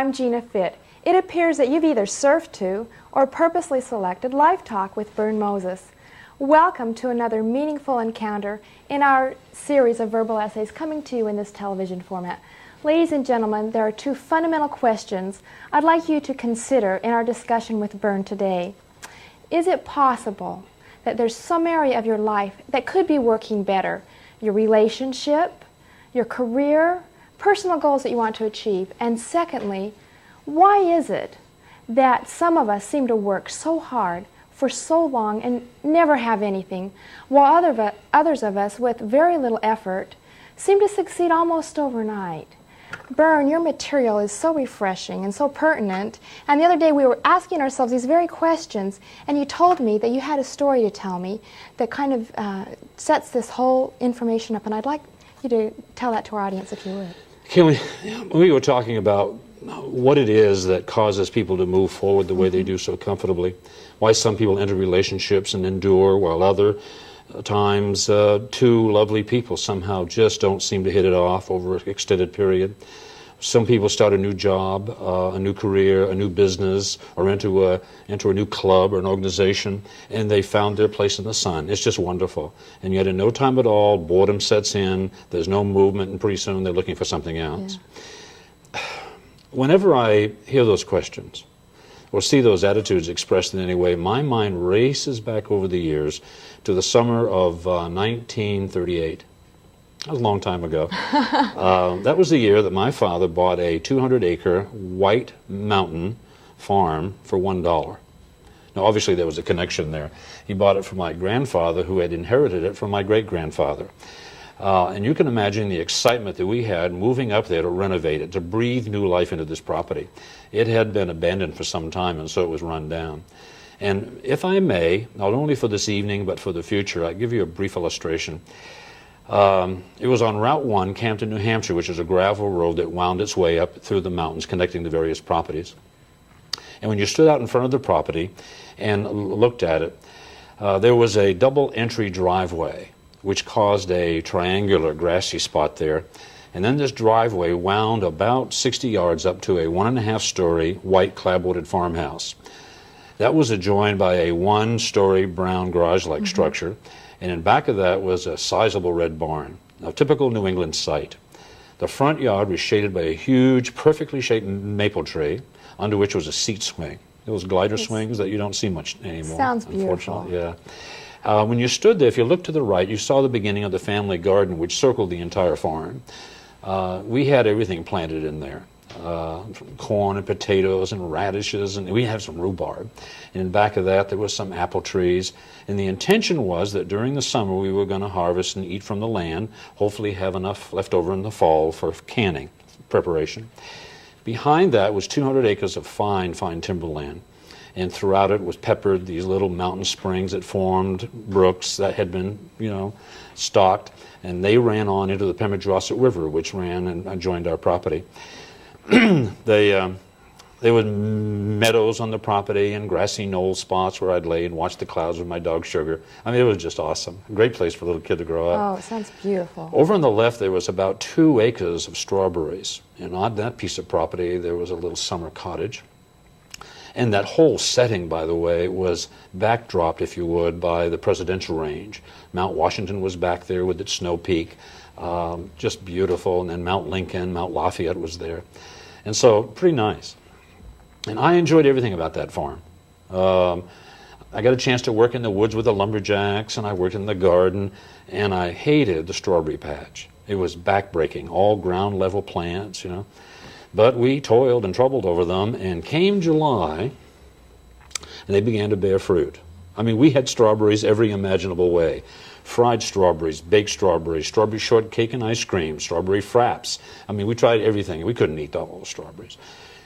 I'm Gina Fitt. It appears that you've either surfed to or purposely selected Life Talk with Vern Moses. Welcome to another meaningful encounter in our series of verbal essays coming to you in this television format. Ladies and gentlemen, there are two fundamental questions I'd like you to consider in our discussion with Vern today. Is it possible that there's some area of your life that could be working better? Your relationship, your career, personal goals that you want to achieve. And secondly, why is it that some of us seem to work so hard for so long and never have anything, while others of us with very little effort seem to succeed almost overnight? Vern, your material is so refreshing and so pertinent, and the other day we were asking ourselves these very questions, and you told me that you had a story to tell me that kind of sets this whole information up, and I'd like you to tell that to our audience if you would. We were talking about what it is that causes people to move forward the way they do so comfortably, why some people enter relationships and endure while other times two lovely people somehow just don't seem to hit it off over an extended period. Some people start a new job, a new career, a new business, or enter a new club or an organization, and they found their place in the sun. It's just wonderful. And yet in no time at all, boredom sets in, there's no movement, and pretty soon they're looking for something else. Yeah. Whenever I hear those questions or see those attitudes expressed in any way, my mind races back over the years to the summer of 1938. That was a long time ago. That was the year that my father bought a 200-acre White Mountain farm for $1. Now, obviously, there was a connection there. He bought it from my grandfather, who had inherited it from my great-grandfather. And you can imagine the excitement that we had moving up there to renovate it, to breathe new life into this property. It had been abandoned for some time, and so it was run down. And if I may, not only for this evening, but for the future, I'll give you a brief illustration. It was on Route 1, Campton, New Hampshire, which is a gravel road that wound its way up through the mountains connecting the various properties. And when you stood out in front of the property and looked at it, there was a double entry driveway which caused a triangular grassy spot there. And then this driveway wound about 60 yards up to a 1.5-story white clapboarded farmhouse. That was adjoined by a 1-story brown garage-like structure. And in back of that was a sizable red barn, a typical New England site. The front yard was shaded by a huge, perfectly shaped maple tree, under which was a seat swing. Those glider swings that you don't see much anymore. Sounds beautiful. Unfortunately, yeah. When you stood there, if you looked to the right, you saw the beginning of the family garden, which circled the entire farm. We had everything planted in there. Corn and potatoes and radishes, and we had some rhubarb. And in back of that, there was some apple trees. And the intention was that during the summer, we were going to harvest and eat from the land, hopefully have enough left over in the fall for canning preparation. Behind that was 200 acres of fine timberland. And throughout it was peppered these little mountain springs that formed brooks that had been, stocked. And they ran on into the Pemigewasset River, which ran and adjoined our property. There were meadows on the property and grassy knoll spots where I'd lay and watch the clouds with my dog Sugar. I mean, it was just awesome. A great place for a little kid to grow up. Oh, it sounds beautiful. Over on the left, there was about 2 acres of strawberries. And on that piece of property, there was a little summer cottage. And that whole setting, by the way, was backdropped, if you would, by the presidential range. Mount Washington was back there with its snow peak. Just beautiful. And then Mount Lincoln, Mount Lafayette was there. And so, pretty nice. And I enjoyed everything about that farm. I got a chance to work in the woods with the lumberjacks, and I worked in the garden, and I hated the strawberry patch. It was backbreaking, all ground level plants, But we toiled and troubled over them, and came July, and they began to bear fruit. I mean, we had strawberries every imaginable way. Fried strawberries, baked strawberries, strawberry shortcake and ice cream, strawberry fraps. I mean, we tried everything. We couldn't eat all the strawberries.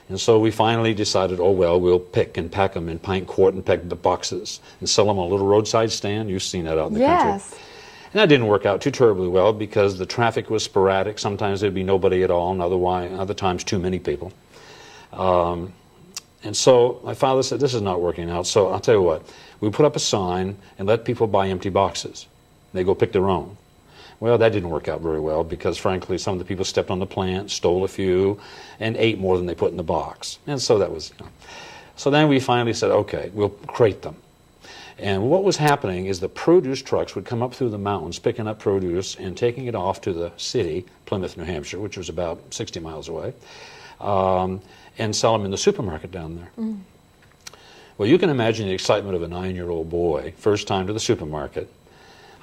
And so we finally decided, we'll pick and pack them in pint quart and pack the boxes and sell them on a little roadside stand. You've seen that out in the country. Yes. And that didn't work out too terribly well because the traffic was sporadic. Sometimes there'd be nobody at all, and other times too many people. And so my father said, this is not working out. So I'll tell you what, we put up a sign and let people buy empty boxes. They go pick their own. Well, that didn't work out very well because, frankly, some of the people stepped on the plant, stole a few, and ate more than they put in the box. And so that was, So then we finally said, okay, we'll crate them. And what was happening is the produce trucks would come up through the mountains, picking up produce and taking it off to the city, Plymouth, New Hampshire, which was about 60 miles away, and sell them in the supermarket down there. Mm. Well, you can imagine the excitement of a 9-year-old boy, first time to the supermarket.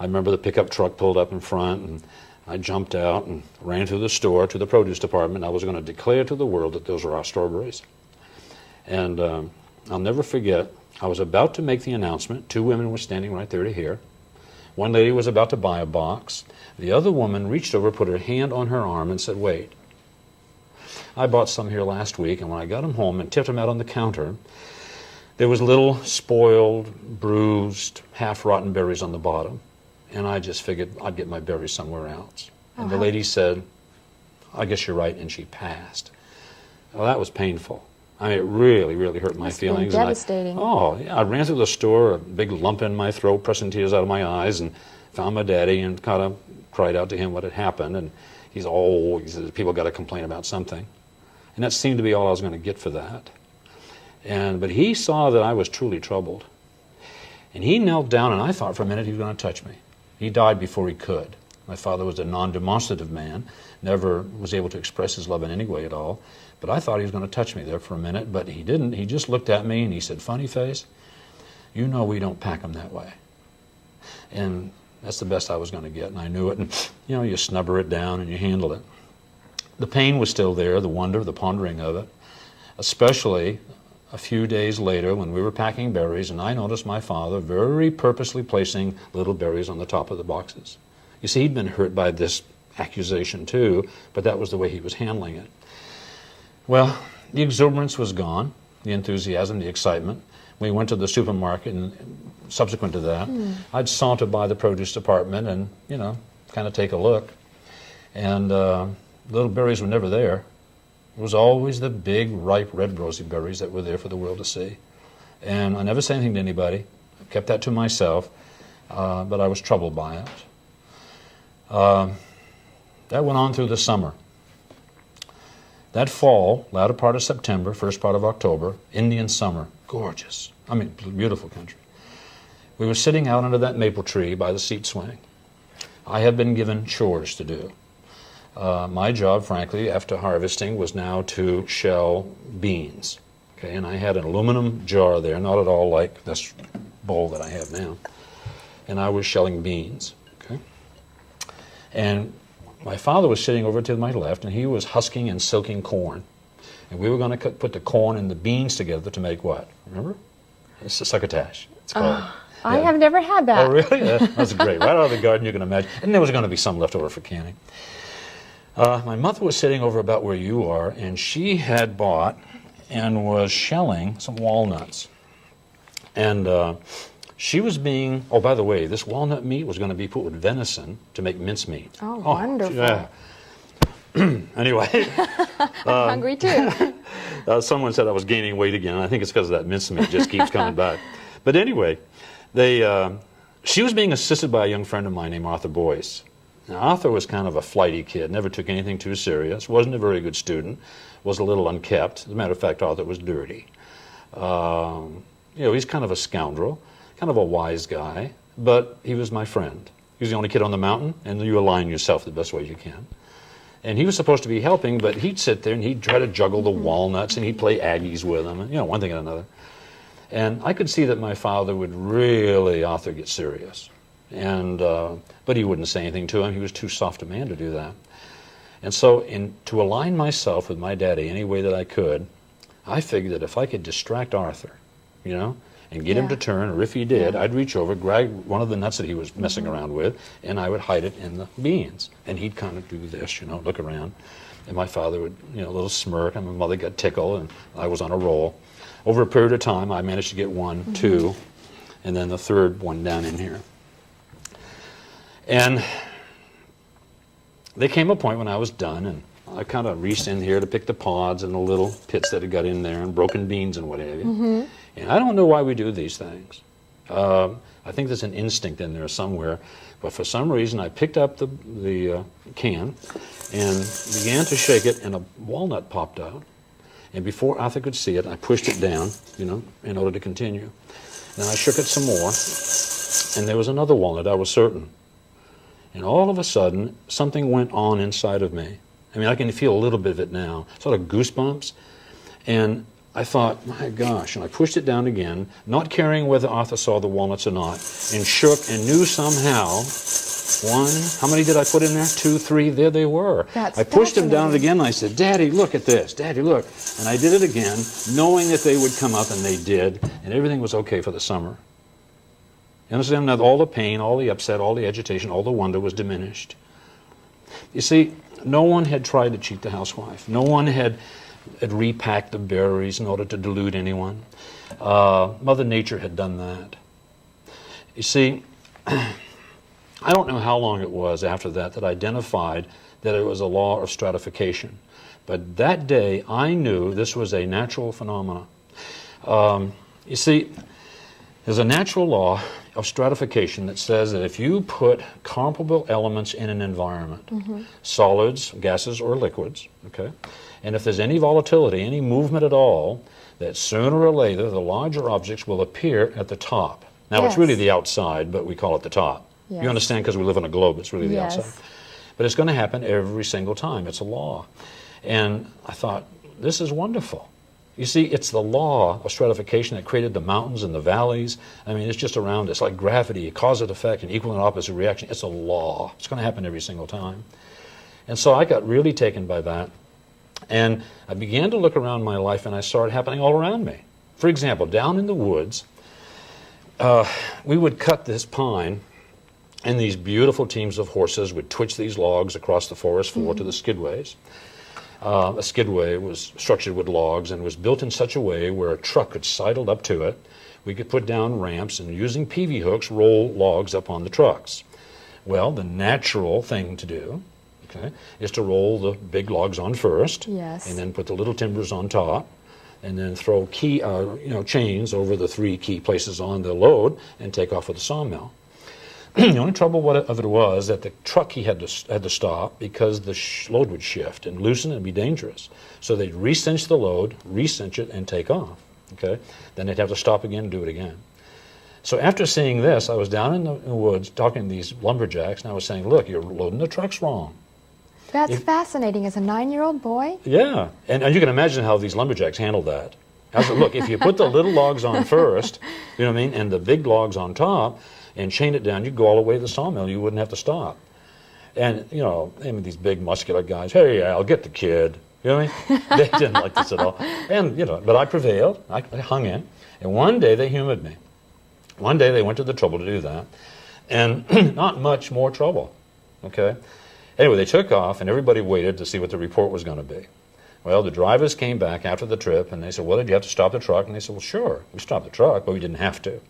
I remember the pickup truck pulled up in front, and I jumped out and ran through the store to the produce department. I was going to declare to the world that those were our strawberries. And I'll never forget, I was about to make the announcement. 2 women were standing right there to hear. One lady was about to buy a box. The other woman reached over, put her hand on her arm, and said, wait. I bought some here last week, and when I got them home and tipped them out on the counter, there was little spoiled, bruised, half-rotten berries on the bottom. And I just figured I'd get my berries somewhere else. And the lady said, I guess you're right, and she passed. Well, that was painful. I mean, it really, really hurt my feelings. Devastating. I ran through the store, a big lump in my throat, pressing tears out of my eyes, and found my daddy and kind of cried out to him what had happened. And he said, people got to complain about something. And that seemed to be all I was going to get for that. But he saw that I was truly troubled. And he knelt down, and I thought for a minute he was going to touch me. He died before he could. My father was a non-demonstrative man, never was able to express his love in any way at all. But I thought he was going to touch me there for a minute, but he didn't. He just looked at me and he said, funny face, you know we don't pack them that way. And that's the best I was going to get, and I knew it. And, you snubber it down and you handle it. The pain was still there, the wonder, the pondering of it, especially a few days later when we were packing berries, and I noticed my father very purposely placing little berries on the top of the boxes. You see, he'd been hurt by this accusation too, but that was the way he was handling it. Well, the exuberance was gone, the enthusiasm, the excitement. We went to the supermarket, and subsequent to that, I'd saunter by the produce department and, kind of take a look. And little berries were never there. It was always the big, ripe, red, rosy berries that were there for the world to see. And I never said anything to anybody. I kept that to myself, but I was troubled by it. That went on through the summer. That fall, latter part of September, first part of October, Indian summer, gorgeous. I mean, beautiful country. We were sitting out under that maple tree by the seat swing. I had been given chores to do. My job, frankly, after harvesting, was now to shell beans. Okay, and I had an aluminum jar there, not at all like this bowl that I have now. And I was shelling beans. Okay, and my father was sitting over to my left, and he was husking and soaking corn. And we were going to put the corn and the beans together to make what? Remember? It's a succotash, it's called. I have never had that. Oh, really? Yeah, that's great. Right out of the garden, you can imagine. And there was going to be some left over for canning. My mother was sitting over about where you are, and she had bought and was shelling some walnuts. And she was being, oh, by the way, this walnut meat was going to be put with venison to make mincemeat. Oh, wonderful. Yeah. Anyway. I'm hungry too. Someone said I was gaining weight again. I think it's because of that mincemeat just keeps coming back. But anyway, she was being assisted by a young friend of mine named Arthur Boyce. Now, Arthur was kind of a flighty kid, never took anything too serious, wasn't a very good student, was a little unkept. As a matter of fact, Arthur was dirty. He's kind of a scoundrel, kind of a wise guy, but he was my friend. He was the only kid on the mountain, and you align yourself the best way you can. And he was supposed to be helping, but he'd sit there and he'd try to juggle the walnuts, and he'd play Aggies with them, and, one thing and another. And I could see that my father would really, Arthur, get serious. But he wouldn't say anything to him. He was too soft a man to do that. And so to align myself with my daddy any way that I could, I figured that if I could distract Arthur, and get him to turn, or if he did, I'd reach over, grab one of the nuts that he was messing around with, and I would hide it in the beans. And he'd kind of do this, look around. And my father would, a little smirk, and my mother got tickled, and I was on a roll. Over a period of time, I managed to get one, two, and then the third one down in here. And there came a point when I was done, and I kind of reached in here to pick the pods and the little pits that had got in there, and broken beans and what have you. And I don't know why we do these things. I think there's an instinct in there somewhere. But for some reason, I picked up the can and began to shake it, and a walnut popped out. And before Arthur could see it, I pushed it down, in order to continue. Then I shook it some more, and there was another walnut, I was certain. And all of a sudden, something went on inside of me. I mean, I can feel a little bit of it now, sort of goosebumps. And I thought, my gosh, and I pushed it down again, not caring whether Arthur saw the walnuts or not, and shook and knew somehow, how many did I put in there? 2, 3, there they were. I pushed them down again, and I said, Daddy, look at this. Daddy, look. And I did it again, knowing that they would come up, and they did, and everything was okay for the summer. You understand? Now, all the pain, all the upset, all the agitation, all the wonder was diminished. You see, no one had tried to cheat the housewife. No one had repacked the berries in order to delude anyone. Mother Nature had done that. You see, I don't know how long it was after that I identified that it was a law of stratification. But that day, I knew this was a natural phenomenon. You see, there's a natural law of stratification that says that if you put comparable elements in an environment, solids, gases, or liquids, okay, and if there's any volatility, any movement at all, that sooner or later the larger objects will appear at the top. Now, it's really the outside, but we call it the top. You understand, because we live on a globe, it's really the outside. But it's going to happen every single time. It's a law. And I thought, this is wonderful. You see, it's the law of stratification that created the mountains and the valleys. I mean, it's just around us, like gravity, cause and effect, and equal and opposite reaction. It's a law. It's going to happen every single time. And so I got really taken by that. And I began to look around my life, and I saw it happening all around me. For example, down in the woods, we would cut this pine, and these beautiful teams of horses would twitch these logs across the forest floor to the skidways. A skidway was structured with logs and was built in such a way where a truck could sidle up to it. We could put down ramps and, using PV hooks, roll logs up on the trucks. Well, the natural thing to do, is to roll the big logs on first, and then put the little timbers on top, and then throw chains over the 3 key places on the load and take off with the sawmill. The only trouble of it was that the truck he had to stop because the load would shift and loosen and be dangerous. So they'd re-cinch the load, re-cinch it, and take off. Okay, then they'd have to stop again and do it again. So after seeing this, I was down in the woods talking to these lumberjacks, and I was saying, "Look, you're loading the trucks wrong." That's fascinating. As a 9-year-old boy. Yeah, and you can imagine how these lumberjacks handled that. I said, "Look, if you put the little logs on first, you know what I mean, and the big logs on top, and chain it down, you'd go all the way to the sawmill. You wouldn't have to stop." And, these big muscular guys, "Hey, I'll get the kid." You know what I mean? They didn't like this at all. And, but I prevailed. I hung in. And one day they humored me. One day they went to the trouble to do that. And not much more trouble. Okay? Anyway, they took off, and everybody waited to see what the report was going to be. Well, the drivers came back after the trip, and they said, "Well, did you have to stop the truck?" And they said, "Well, sure, we stopped the truck, but we didn't have to."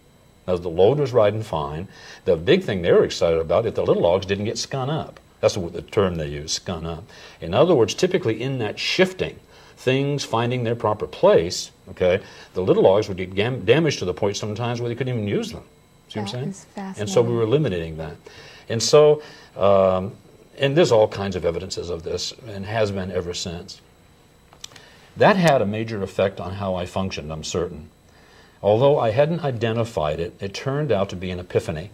Now, the load was riding fine. The big thing they were excited about is the little logs didn't get scun up. That's the term they use, scun up. In other words, typically in that shifting, things finding their proper place, the little logs would get damaged to the point sometimes where they couldn't even use them. See what I'm saying? Is fascinating. And so we were eliminating that. And so, and there's all kinds of evidences of this, and has been ever since. That had a major effect on how I functioned, I'm certain. Although I hadn't identified it, it turned out to be an epiphany.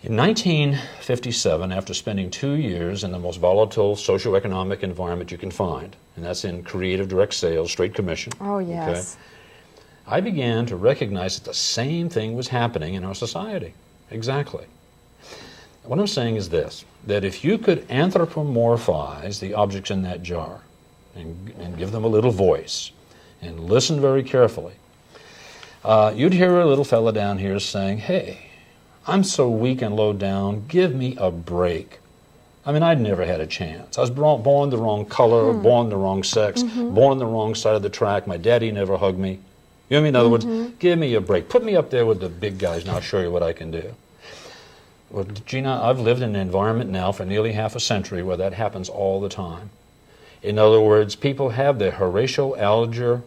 In 1957, after spending 2 years in the most volatile socioeconomic environment you can find, and that's in creative direct sales, straight commission. Oh, yes. I began to recognize that the same thing was happening in our society. Exactly. What I'm saying is this, that if you could anthropomorphize the objects in that jar and give them a little voice and listen very carefully, you'd hear a little fella down here saying, "Hey, I'm so weak and low down, give me a break." I mean, I'd never had a chance. I was born the wrong color, born the wrong sex, born the wrong side of the track. My daddy never hugged me. You know what I mean? In other words, give me a break. Put me up there with the big guys and I'll show you what I can do. Well, Gina, I've lived in an environment now for nearly half a century where that happens all the time. In other words, people have their Horatio Alger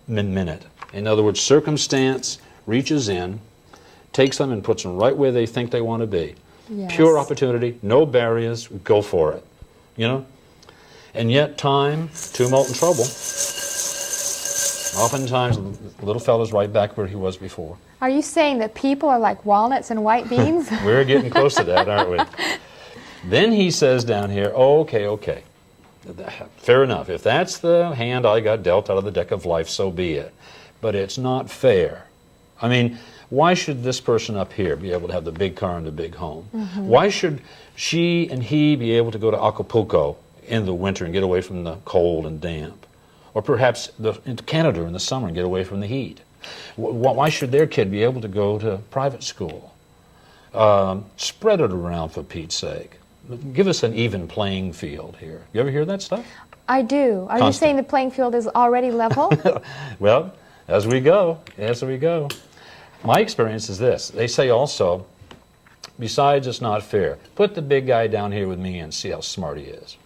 minute. In other words, circumstance reaches in, takes them and puts them right where they think they want to be. Yes. Pure opportunity, no barriers, go for it. You know? And yet time, tumult, and trouble, oftentimes the little fellow's right back where he was before. Are you saying that people are like walnuts and white beans? We're getting close to that, aren't we? Then he says down here, okay. Fair enough. If that's the hand I got dealt out of the deck of life, so be it. But it's not fair. I mean, why should this person up here be able to have the big car and the big home? Mm-hmm. Why should she and he be able to go to Acapulco in the winter and get away from the cold and damp? Or perhaps into Canada in the summer and get away from the heat? Why should their kid be able to go to private school? Spread it around, for Pete's sake. Give us an even playing field here. You ever hear that stuff? I do. Are you saying the playing field is already level? Well, as we go. My experience is this. They say also, besides it's not fair, put the big guy down here with me and see how smart he is.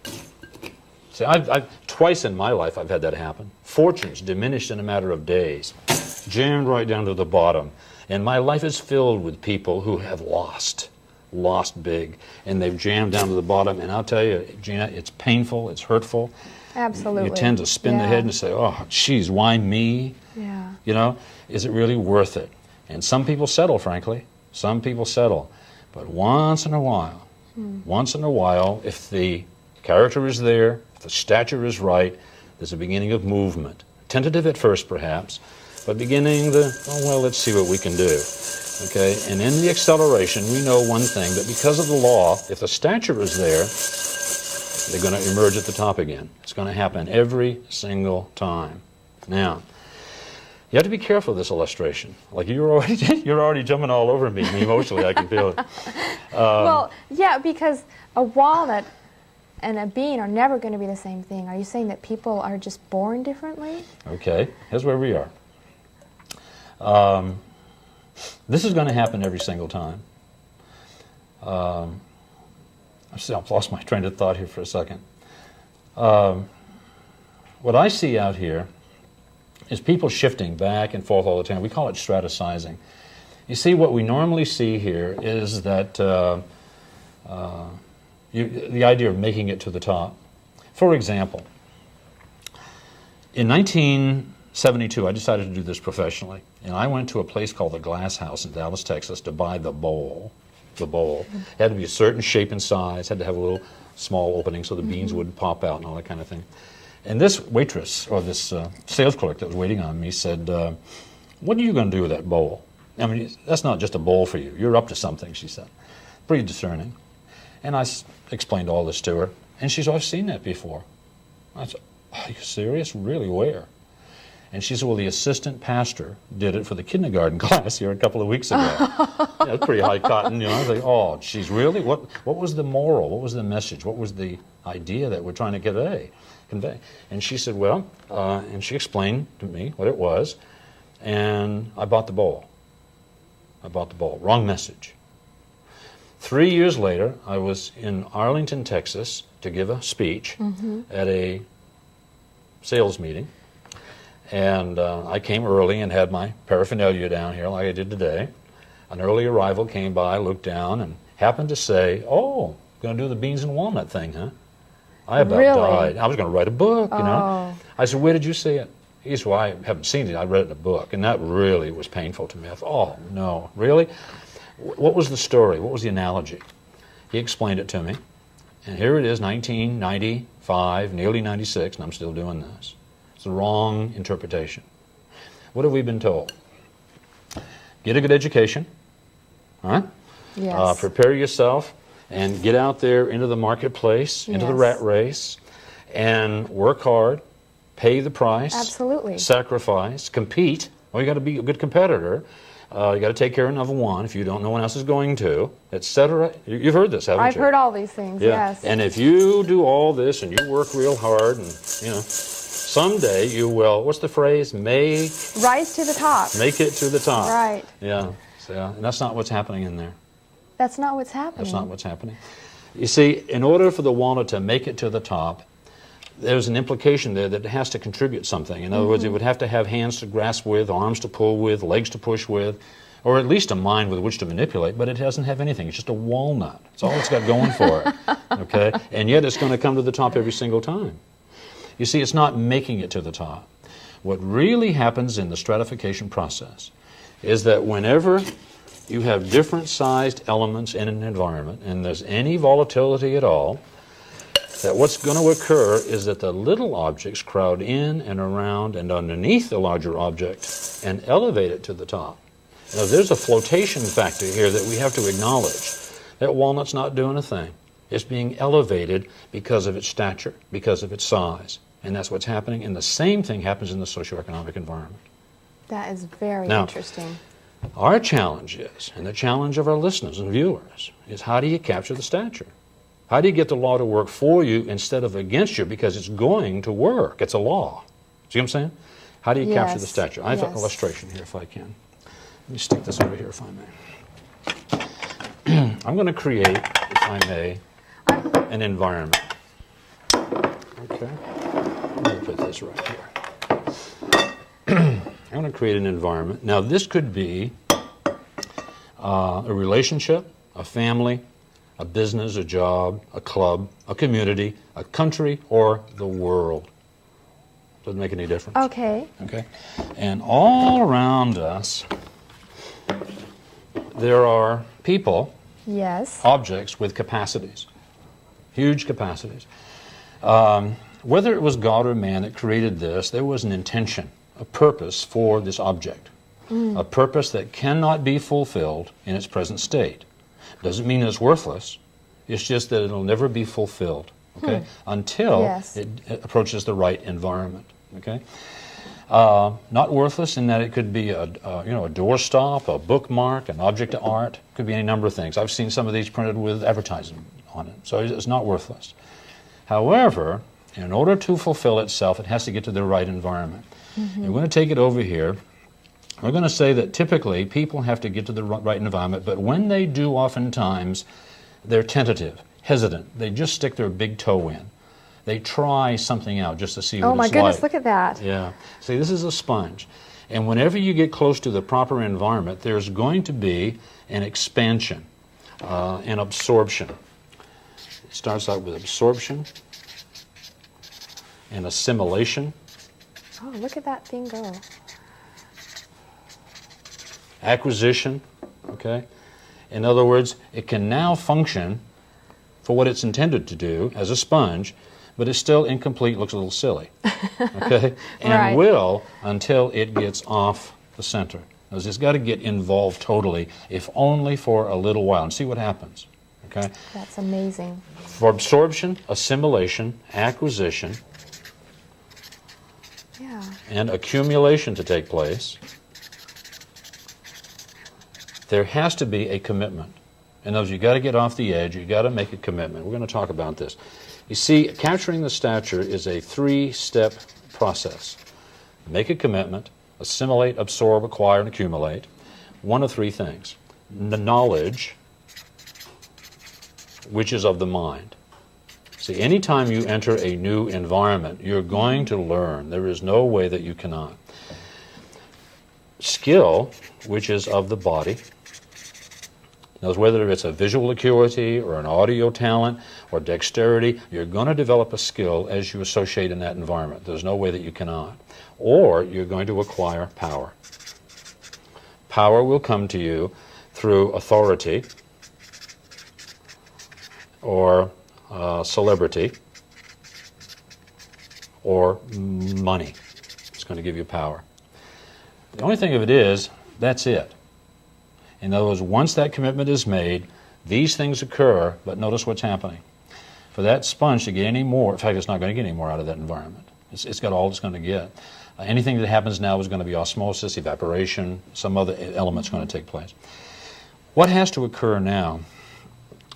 See, I've twice in my life I've had that happen. Fortunes diminished in a matter of days, jammed right down to the bottom. And my life is filled with people who have lost big, and they've jammed down to the bottom. And I'll tell you, Gina, it's painful, it's hurtful. Absolutely. You tend to spin the head and say, oh, geez, why me? Yeah. You know, is it really worth it? And some people settle, frankly. Some people settle. But once in a while, if the character is there, if the stature is right, there's a beginning of movement. Tentative at first, perhaps, but beginning let's see what we can do. Okay? And in the acceleration, we know one thing, that because of the law, if the stature is there, they're going to emerge at the top again. It's going to happen every single time. Now, you have to be careful of this illustration. Like you're already jumping all over me emotionally. I can feel it. Well, yeah, because a walnut and a bean are never going to be the same thing. Are you saying that people are just born differently? Okay, here's where we are. This is going to happen every single time. I've lost my train of thought here for a second. What I see out here is people shifting back and forth all the time. We call it strategizing. You see, what we normally see here is that the idea of making it to the top. For example, in 1972, I decided to do this professionally, and I went to a place called the Glass House in Dallas, Texas, to buy the bowl. The bowl. It had to be a certain shape and size, had to have a little small opening so the beans wouldn't pop out and all that kind of thing. And this waitress, or this sales clerk that was waiting on me, said, what are you going to do with that bowl? I mean, that's not just a bowl for you. You're up to something, she said. Pretty discerning. And I explained all this to her, and she said, I've seen that before. I said, are you serious? Really, where? And she said, well, the assistant pastor did it for the kindergarten class here a couple of weeks ago. It's pretty high cotton, you know. I was like, oh, geez, really? What was the moral? What was the message? What was the idea that we're trying to convey? And she said, well, and she explained to me what it was, and I bought the bowl. Wrong message. 3 years later, I was in Arlington, Texas, to give a speech at a sales meeting. And I came early and had my paraphernalia down here like I did today. An early arrival came by, looked down, and happened to say, oh, going to do the beans and walnut thing, huh? I about died. I was going to write a book, you know. I said, where did you see it? He said, well, I haven't seen it. I read it in a book. And that really was painful to me. I thought, oh, no, really? What was the story? What was the analogy? He explained it to me. And here it is, 1995, nearly 96, and I'm still doing this. It's the wrong interpretation. What have we been told? Get a good education. Huh? Yes. Prepare yourself and get out there into the marketplace, into the rat race, and work hard, pay the price. Absolutely. Sacrifice, compete. Well, you got to be a good competitor. You got to take care of number one if you don't, no one else is going to, etc. You've heard this, haven't you? I've heard all these things, yes. And if you do all this and you work real hard, and someday you will, what's the phrase? Rise to the top. Make it to the top. Right. Yeah. And that's not what's happening in there. That's not what's happening. That's not what's happening. You see, in order for the walnut to make it to the top, there's an implication there that it has to contribute something. In other words, it would have to have hands to grasp with, arms to pull with, legs to push with, or at least a mind with which to manipulate, but it doesn't have anything. It's just a walnut. That's all it's got going for it, okay? And yet it's going to come to the top every single time. You see, it's not making it to the top. What really happens in the stratification process is that whenever you have different sized elements in an environment and there's any volatility at all, that what's going to occur is that the little objects crowd in and around and underneath the larger object and elevate it to the top. Now, there's a flotation factor here that we have to acknowledge. That walnut's not doing a thing. It's being elevated because of its stature, because of its size. And that's what's happening. And the same thing happens in the socioeconomic environment. That is very now, interesting. Our challenge is, and the challenge of our listeners and viewers, is how do you capture the stature? How do you get the law to work for you instead of against you? Because it's going to work. It's a law. See what I'm saying? How do you capture the stature? I have an illustration here if I can. Let me stick this over here if I may. I'm going to create, if I may, an environment. Okay. I'm going to put this right here. I'm going to create an environment. Now, this could be a relationship, a family, a business, a job, a club, a community, a country, or the world. Doesn't make any difference. Okay. Okay. And all around us, there are people, yes, objects with capacities, huge capacities. Whether it was God or man that created this, there was an intention, a purpose for this object, a purpose that cannot be fulfilled in its present state. Doesn't mean it's worthless. It's just that it'll never be fulfilled, okay, until it approaches the right environment, okay. Not worthless in that it could be a doorstop, a bookmark, an object of art. It could be any number of things. I've seen some of these printed with advertising on it, so it's not worthless. However, in order to fulfill itself, it has to get to the right environment. And we're going to take it over here. We're going to say that typically people have to get to the right environment, but when they do, oftentimes, they're tentative, hesitant. They just stick their big toe in. They try something out just to see what it's like. Oh my goodness, look at that. Yeah. See, this is a sponge. And whenever you get close to the proper environment, there's going to be an expansion, an absorption. It starts out with absorption and assimilation. Oh, look at that thing go. Acquisition, okay? In other words, it can now function for what it's intended to do as a sponge, but it's still incomplete, looks a little silly, okay? And will until it gets off the center. Because it's got to get involved totally, if only for a little while, and see what happens, okay? That's amazing. For absorption, assimilation, acquisition, and accumulation to take place, there has to be a commitment. In other words, you've got to get off the edge, you've got to make a commitment. We're going to talk about this. You see, capturing the stature is a three-step process. Make a commitment, assimilate, absorb, acquire, and accumulate. One of three things. Knowledge, which is of the mind. See, anytime you enter a new environment, you're going to learn. There is no way that you cannot. Skill, which is of the body. Now, whether it's a visual acuity or an audio talent or dexterity, you're going to develop a skill as you associate in that environment. There's no way that you cannot. Or you're going to acquire power. Power will come to you through authority or celebrity or money. It's going to give you power. The only thing of it is, that's it. In other words, once that commitment is made, these things occur, but notice what's happening. For that sponge to get any more, in fact, it's not going to get any more out of that environment. It's got all it's going to get. Anything that happens now is going to be osmosis, evaporation, some other element's going to take place. What has to occur now?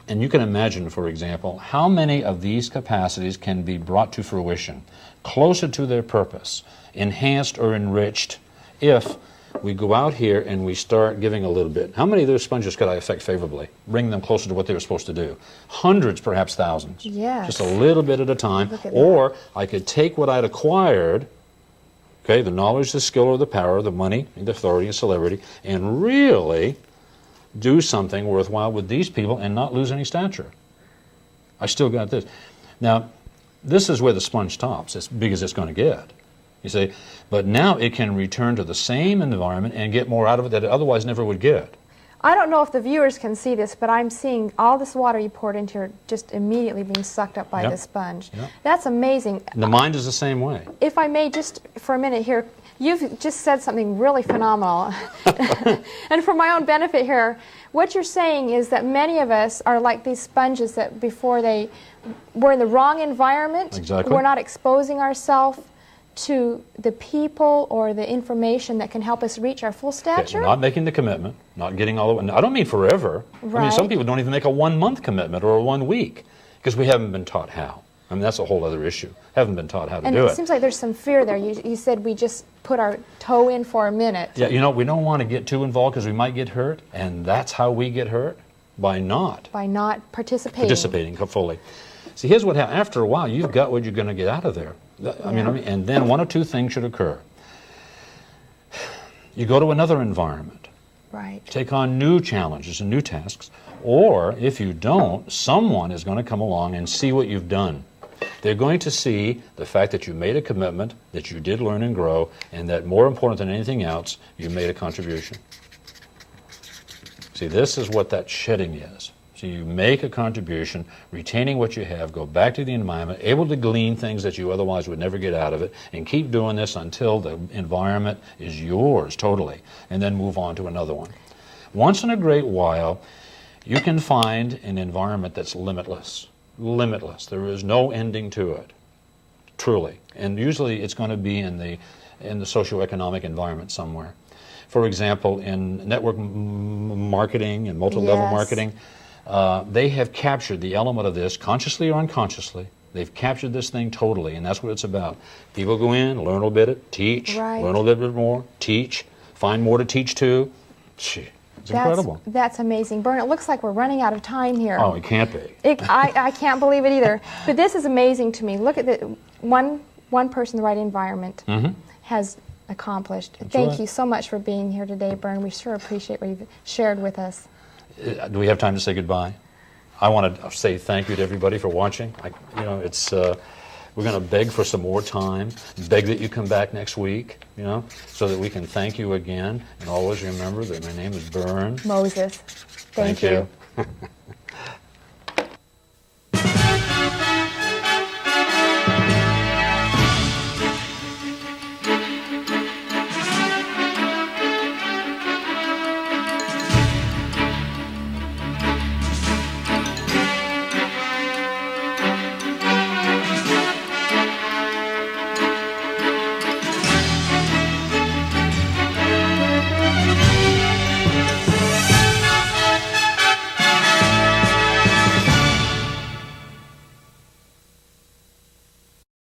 And you can imagine, for example, how many of these capacities can be brought to fruition, closer to their purpose, enhanced or enriched, if we go out here and we start giving a little bit. How many of those sponges could I affect favorably? Bring them closer to what they were supposed to do. Hundreds, perhaps thousands. Yes. Just a little bit at a time. Or I could take what I'd acquired, okay, the knowledge, the skill, or the power, the money, the authority, and celebrity, and really do something worthwhile with these people and not lose any stature. I still got this. Now, this is where the sponge stops, as big as it's going to get. You see, but now it can return to the same environment and get more out of it that it otherwise never would get. I don't know if the viewers can see this, but I'm seeing all this water you poured into here just immediately being sucked up by Yep. the sponge. Yep. That's amazing. And the mind is the same way. If I may, just for a minute here, you've just said something really phenomenal. And for my own benefit here, what you're saying is that many of us are like these sponges that before they were in the wrong environment, Exactly. we're not exposing ourselves to the people or the information that can help us reach our full Okay, stature. not making the commitment, not getting all the way. I don't mean forever. I mean, Right. some people don't even make a 1 month commitment or a 1 week because we haven't been taught how. I mean, that's a whole other issue. Haven't been taught how to And do it it. seems like there's some fear there. You said we just put our toe in for a minute. Yeah, you know, we don't want to get too involved because we might get hurt, and that's how we get hurt, by not By not participating. fully. See, here's what happens. After a while, you've got what you're going to get out of there. I mean, and then one of two things should occur. You go to another environment, Right. take on new challenges and new tasks, or if you don't, someone is going to come along and see what you've done. They're going to see the fact that you made a commitment, that you did learn and grow, and that more important than anything else, you made a contribution. See, this is what that shedding is. So you make a contribution, retaining what you have, go back to the environment, able to glean things that you otherwise would never get out of it, and keep doing this until the environment is yours totally, and then move on to another one. Once in a great while, you can find an environment that's limitless. Limitless. There is no ending to it, truly. And usually it's going to be in the socioeconomic environment somewhere. For example, in network marketing and multi-level Yes. marketing, they have captured the element of this, consciously or unconsciously. They've captured this thing totally, and that's what it's about. People go in, learn a little bit, teach, Right. learn a little bit more, teach, find more to teach to. Gee, it's incredible. That's amazing. Bern, it looks like we're running out of time here. Oh, it can't be. I can't believe it either. But this is amazing to me. Look at the one person in the right environment has accomplished. Thank right. you so much for being here today, Bern. We sure appreciate what you've shared with us. Do we have time to say goodbye? I want to say thank you to everybody for watching. It's we're going to beg for some more time, beg that you come back next week, so that we can thank you again. And always remember that my name is Bern. Moses, thank you.